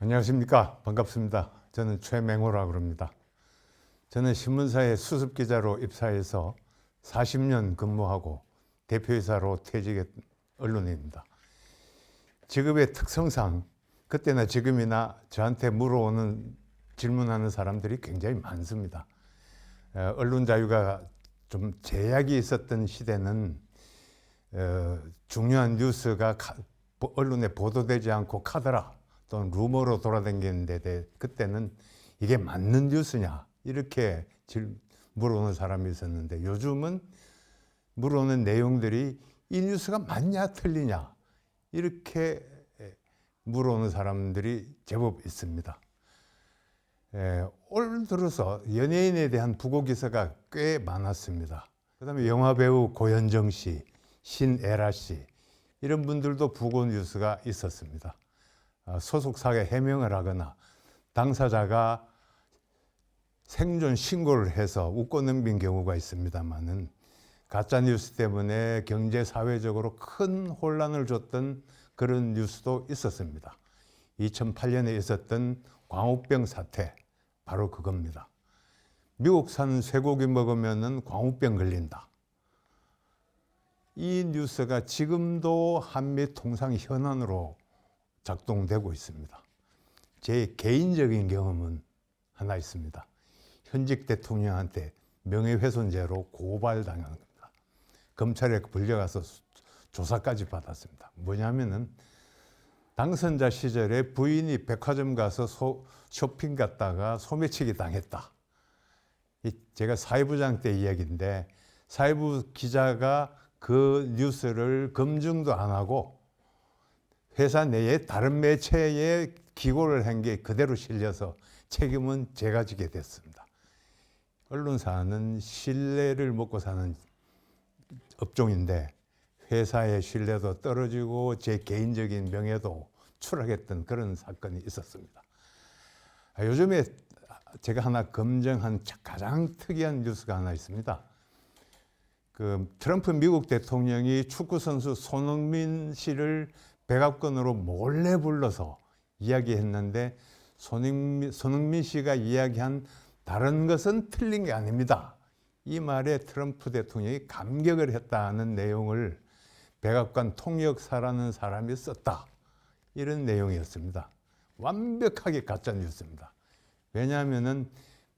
안녕하십니까. 반갑습니다. 저는 최맹호라고 합니다. 저는 신문사의 수습기자로 입사해서 40년 근무하고 대표이사로 퇴직한 언론인입니다. 직업의 특성상 그때나 지금이나 저한테 물어오는 질문하는 사람들이 굉장히 많습니다. 언론 자유가 좀 제약이 있었던 시대는 중요한 뉴스가 언론에 보도되지 않고 카더라 또는 루머로 돌아다니는데 그때는 이게 맞는 뉴스냐 이렇게 물어오는 사람이 있었는데 요즘은 물어오는 내용들이 이 뉴스가 맞냐 틀리냐 이렇게 물어오는 사람들이 제법 있습니다. 올 들어서 연예인에 대한 부고 기사가 꽤 많았습니다. 그 다음에 영화배우 고현정 씨, 신애라 씨 이런 분들도 부고 뉴스가 있었습니다. 소속사에 해명을 하거나 당사자가 생존 신고를 해서 웃고 넘긴 경우가 있습니다만은 가짜뉴스 때문에 경제 사회적으로 큰 혼란을 줬던 그런 뉴스도 있었습니다. 2008년에 있었던 광우병 사태 바로 그겁니다. 미국산 쇠고기 먹으면 광우병 걸린다. 이 뉴스가 지금도 한미 통상 현안으로 작동되고 있습니다. 제 개인적인 경험은 하나 있습니다. 현직 대통령한테 명예훼손죄로 고발당합니다. 검찰에 불려가서 조사까지 받았습니다. 뭐냐면은 당선자 시절에 부인이 백화점 가서 쇼핑 갔다가 소매치기 당했다. 제가 사회부장 때 이야기인데 사회부 기자가 그 뉴스를 검증도 안 하고 회사 내에 다른 매체에 기고를 한 게 그대로 실려서 책임은 제가 지게 됐습니다. 언론사는 신뢰를 먹고 사는 업종인데 회사의 신뢰도 떨어지고 제 개인적인 명예도 추락했던 그런 사건이 있었습니다. 요즘에 제가 하나 검증한 가장 특이한 뉴스가 하나 있습니다. 트럼프 미국 대통령이 축구선수 손흥민 씨를 백악관으로 몰래 불러서 이야기했는데 손흥민 씨가 이야기한 다른 것은 틀린 게 아닙니다. 이 말에 트럼프 대통령이 감격을 했다는 내용을 백악관 통역사라는 사람이 썼다. 이런 내용이었습니다. 완벽하게 가짜 뉴스입니다. 왜냐하면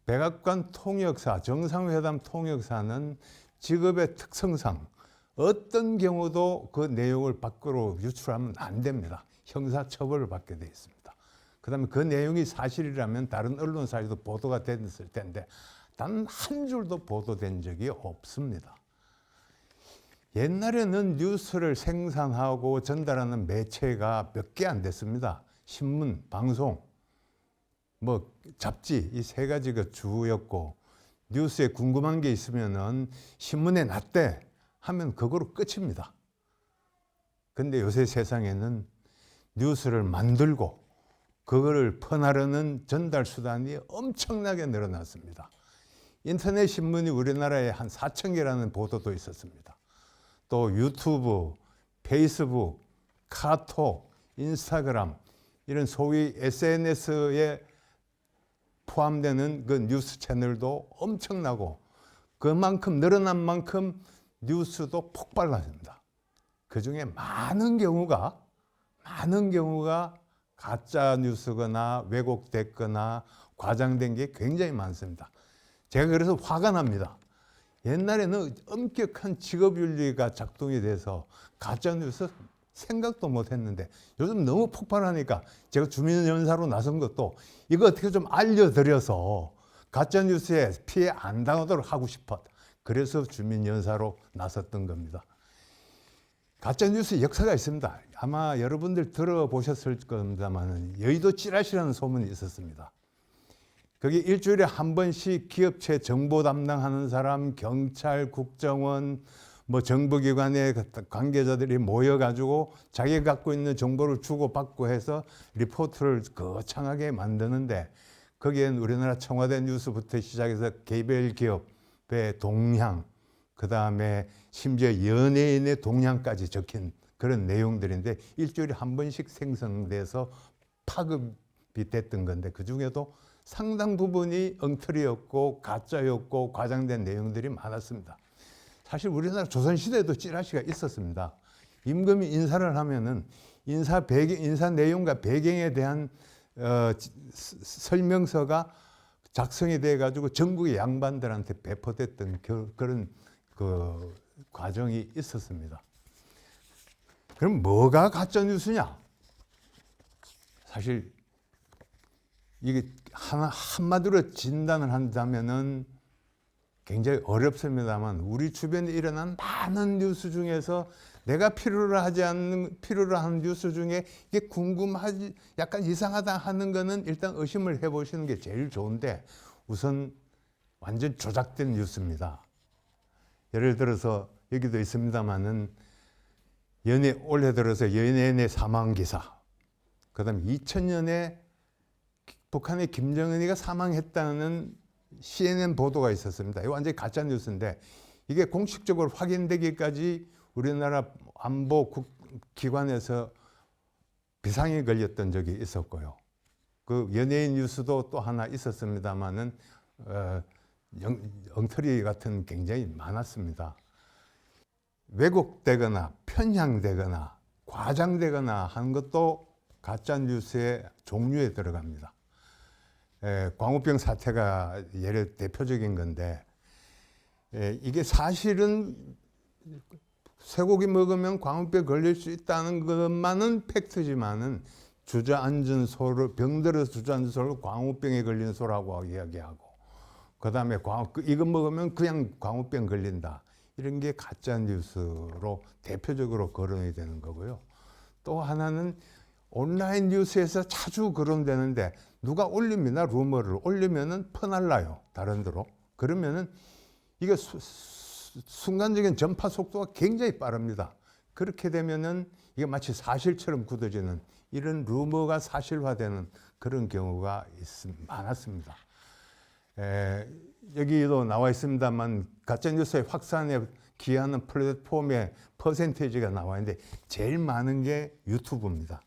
백악관 통역사, 정상회담 통역사는 직업의 특성상 어떤 경우도 그 내용을 밖으로 유출하면 안 됩니다. 형사처벌을 받게 되어 있습니다. 그 다음에 그 내용이 사실이라면 다른 언론사에도 보도가 됐을 텐데 단 한 줄도 보도된 적이 없습니다. 옛날에는 뉴스를 생산하고 전달하는 매체가 몇 개 안 됐습니다. 신문, 방송, 잡지 이 세 가지가 주였고 뉴스에 궁금한 게 있으면은 신문에 났대 하면 그거로 끝입니다. 근데 요새 세상에는 뉴스를 만들고 그거를 퍼나르는 전달 수단이 엄청나게 늘어났습니다. 인터넷 신문이 우리나라에 한 4,000개라는 보도도 있었습니다. 또 유튜브, 페이스북, 카톡, 인스타그램 이런 소위 SNS에 포함되는 그 뉴스 채널도 엄청나고 그만큼 늘어난 만큼 뉴스도 폭발합니다. 그 중에 많은 경우가 가짜 뉴스거나 왜곡됐거나 과장된 게 굉장히 많습니다. 제가 그래서 화가 납니다. 옛날에는 엄격한 직업윤리가 작동이 돼서 가짜 뉴스 생각도 못 했는데 요즘 너무 폭발하니까 제가 주민연사로 나선 것도 이거 어떻게 좀 알려드려서 가짜 뉴스에 피해 안 당하도록 하고 싶어. 그래서 주민연사로 나섰던 겁니다. 가짜뉴스 역사가 있습니다. 아마 여러분들 들어보셨을 겁니다만 여의도 찌라시라는 소문이 있었습니다. 거기 일주일에 한 번씩 기업체 정보 담당하는 사람, 경찰, 국정원, 정부기관의 관계자들이 모여가지고 자기가 갖고 있는 정보를 주고받고 해서 리포트를 거창하게 만드는데 거기엔 우리나라 청와대 뉴스부터 시작해서 개별 기업의 동향, 그 다음에 심지어 연예인의 동향까지 적힌 그런 내용들인데 일주일에 한 번씩 생성돼서 됐던 건데 그중에도 상당 부분이 엉터리였고 가짜였고 과장된 내용들이 많았습니다. 사실 우리나라 조선시대에도 찌라시가 있었습니다. 임금이 인사를 하면은 인사 내용과 배경에 대한 설명서가 작성이 돼 가지고 전국의 양반들한테 배포됐던 그런 그 과정이 있었습니다. 그럼 뭐가 가짜 뉴스냐? 사실 이게 한마디로 진단을 한다면은 굉장히 어렵습니다만 우리 주변에 일어난 많은 뉴스 중에서 내가 필요로 하는 뉴스 중에 이게 궁금하지 약간 이상하다 하는 거는 일단 의심을 해보시는 게 제일 좋은데 우선 완전 조작된 뉴스입니다. 예를 들어서 여기도 있습니다만은 올해 들어서 연예인의 사망 기사, 그다음 2000년에 북한의 김정은이가 사망했다는 CNN 보도가 있었습니다. 이거 완전히 가짜 뉴스인데 이게 공식적으로 확인되기까지 우리나라 안보 기관에서 비상이 걸렸던 적이 있었고요. 그 연예인 뉴스도 또 하나 있었습니다만은 엉터리 같은 굉장히 많았습니다. 왜곡되거나 편향되거나 과장되거나 하는 것도 가짜 뉴스의 종류에 들어갑니다. 광우병 사태가 예를 대표적인 건데 이게 사실은 쇠고기 먹으면 광우병 걸릴 수 있다는 것만은 팩트지만은 주저앉은 소를 병들어서 주저앉은 소를 광우병에 걸린 소라고 이야기하고 그 다음에 이거 먹으면 그냥 광우병 걸린다 이런 게 가짜 뉴스로 대표적으로 거론이 되는 거고요. 또 하나는 온라인 뉴스에서 자주 거론되는데 누가 올립니다. 루머를 올리면은 퍼날라요. 다른 데로. 그러면은 이게 순간적인 전파 속도가 굉장히 빠릅니다. 그렇게 되면은 이게 마치 사실처럼 굳어지는 이런 루머가 사실화되는 그런 경우가 많았습니다. 여기도 나와 있습니다만 가짜뉴스의 확산에 기여하는 플랫폼의 퍼센테이지가 나와 있는데 제일 많은 게 유튜브입니다.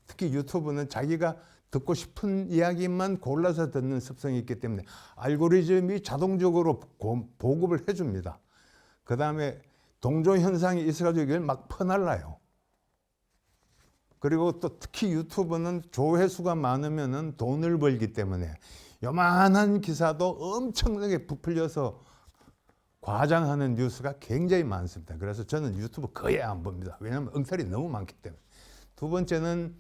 특히 유튜브는 자기가 듣고 싶은 이야기만 골라서 듣는 습성이 있기 때문에 알고리즘이 자동적으로 보급을 해줍니다. 그 다음에 동조 현상이 있어가지고 이걸 막 퍼날라요. 그리고 또 특히 유튜브는 조회수가 많으면 돈을 벌기 때문에 요만한 기사도 엄청나게 부풀려서 과장하는 뉴스가 굉장히 많습니다. 그래서 저는 유튜브 거의 안 봅니다. 왜냐하면 엉터리 너무 많기 때문에. 두 번째는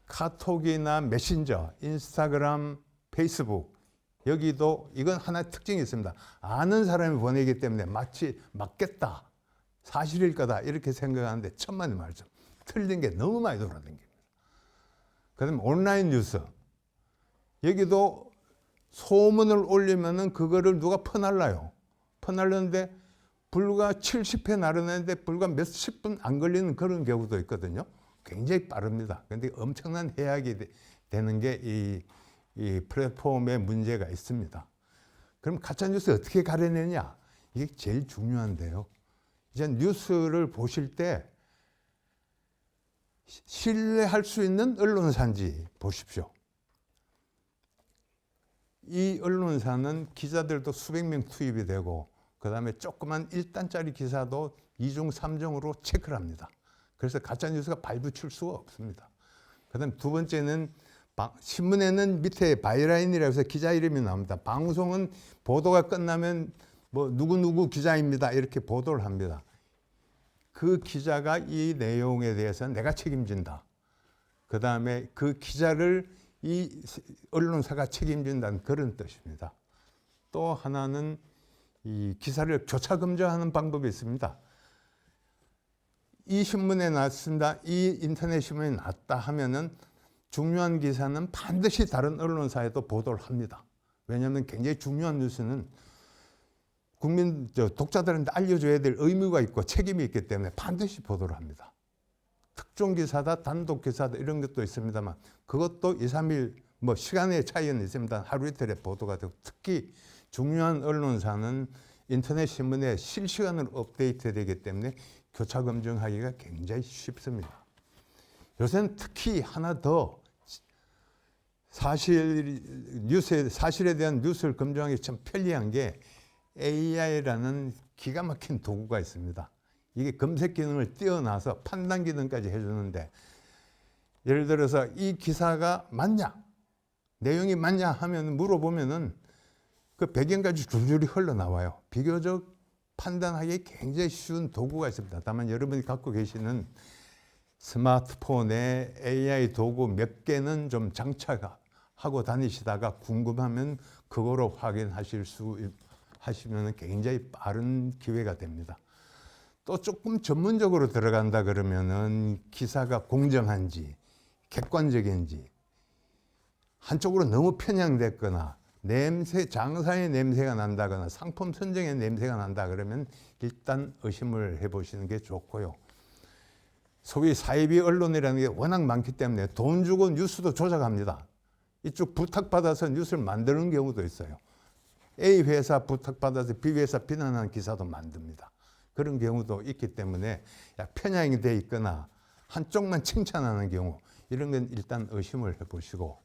카톡이나 메신저, 인스타그램, 페이스북 여기도 이건 하나의 특징이 있습니다. 아는 사람이 보내기 때문에 마치 맞겠다, 사실일 거다 이렇게 생각하는데 천만의 말씀. 틀린 게 너무 많이 돌아다닙니다. 그다음에 온라인 뉴스 여기도 소문을 올리면은 그거를 누가 퍼날라요. 퍼날르는데 불과 70회 나르는데 불과 몇십 분 안 걸리는 그런 경우도 있거든요. 굉장히 빠릅니다. 그런데 엄청난 해악이 되는 게 이 플랫폼에 문제가 있습니다. 그럼 가짜뉴스 어떻게 가려내냐? 이게 제일 중요한데요. 이제 뉴스를 보실 때 신뢰할 수 있는 언론사인지 보십시오. 이 언론사는 기자들도 수백 명 투입이 되고 그 다음에 조그만 1단짜리 기사도 2중, 3중으로 체크를 합니다. 그래서 가짜뉴스가 발붙일 수가 없습니다. 그 다음에 두 번째는 신문에는 밑에 바이라인이라고 해서 기자 이름이 나옵니다. 방송은 보도가 끝나면 뭐 누구누구 기자입니다. 이렇게 보도를 합니다. 그 기자가 이 내용에 대해서는 내가 책임진다. 그 다음에 그 기자를 이 언론사가 책임진다는 그런 뜻입니다. 또 하나는 이 기사를 교차 검증하는 방법이 있습니다. 이 신문에 났습니다. 이 인터넷 신문에 났다 하면은 중요한 기사는 반드시 다른 언론사에도 보도를 합니다. 왜냐하면 굉장히 중요한 뉴스는 독자들한테 알려줘야 될 의무가 있고 책임이 있기 때문에 반드시 보도를 합니다. 특종 기사다, 단독 기사다 이런 것도 있습니다만 그것도 2, 3일 뭐 시간의 차이는 있습니다. 하루 이틀에 보도가 되고 특히 중요한 언론사는 인터넷 신문에 실시간으로 업데이트되기 때문에 교차 검증하기가 굉장히 쉽습니다. 요새는 특히 하나 더 사실에 대한 뉴스를 검증하기 참 편리한 게 AI라는 기가 막힌 도구가 있습니다. 이게 검색 기능을 뛰어나서 판단 기능까지 해주는데, 예를 들어서 이 기사가 맞냐, 내용이 맞냐 하면 물어보면은 그 배경까지 줄줄이 흘러나와요. 비교적 판단하기 굉장히 쉬운 도구가 있습니다. 다만 여러분이 갖고 계시는 스마트폰에 AI 도구 몇 개는 좀 장착하고 다니시다가 궁금하면 그거로 하시면 굉장히 빠른 기회가 됩니다. 또 조금 전문적으로 들어간다 그러면은 기사가 공정한지, 객관적인지, 한쪽으로 너무 편향됐거나 장사의 냄새가 난다거나 상품 선정의 냄새가 난다 그러면 일단 의심을 해보시는 게 좋고요. 소위 사이비 언론이라는 게 워낙 많기 때문에 돈 주고 뉴스도 조작합니다. 이쪽 부탁받아서 뉴스를 만드는 경우도 있어요. A 회사 부탁받아서 B 회사 비난하는 기사도 만듭니다. 그런 경우도 있기 때문에 편향이 돼 있거나 한쪽만 칭찬하는 경우, 이런 건 일단 의심을 해보시고,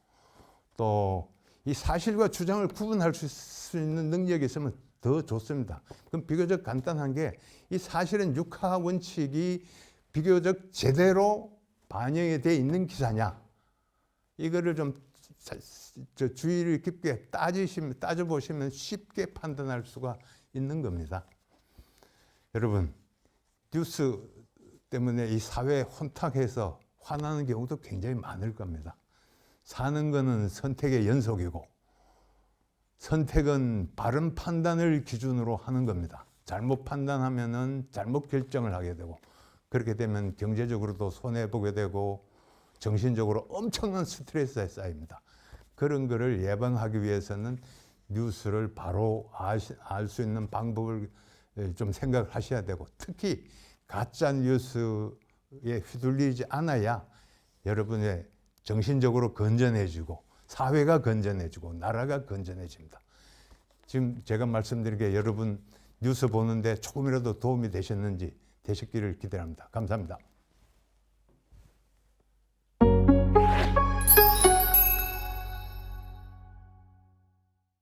또 이 사실과 주장을 구분할 수 있는 능력이 있으면 더 좋습니다. 그럼 비교적 간단한 게, 이 사실은 육하 원칙이 비교적 제대로 반영이 돼 있는 기사냐, 이거를 좀 주의를 깊게 따져보시면 쉽게 판단할 수가 있는 겁니다. 여러분, 뉴스 때문에 이 사회에 혼탁해서 화나는 경우도 굉장히 많을 겁니다. 사는 거는 선택의 연속이고, 선택은 바른 판단을 기준으로 하는 겁니다. 잘못 판단하면은 잘못 결정을 하게 되고, 그렇게 되면 경제적으로도 손해보게 되고 정신적으로 엄청난 스트레스에 쌓입니다. 그런 거를 예방하기 위해서는 뉴스를 바로 알 수 있는 방법을 좀 생각을 하셔야 되고, 특히 가짜 뉴스에 휘둘리지 않아야 여러분의 정신적으로 건전해지고 사회가 건전해지고 나라가 건전해집니다. 지금 제가 말씀드린 게 여러분 뉴스 보는데 조금이라도 도움이 되셨기를 기대합니다. 감사합니다.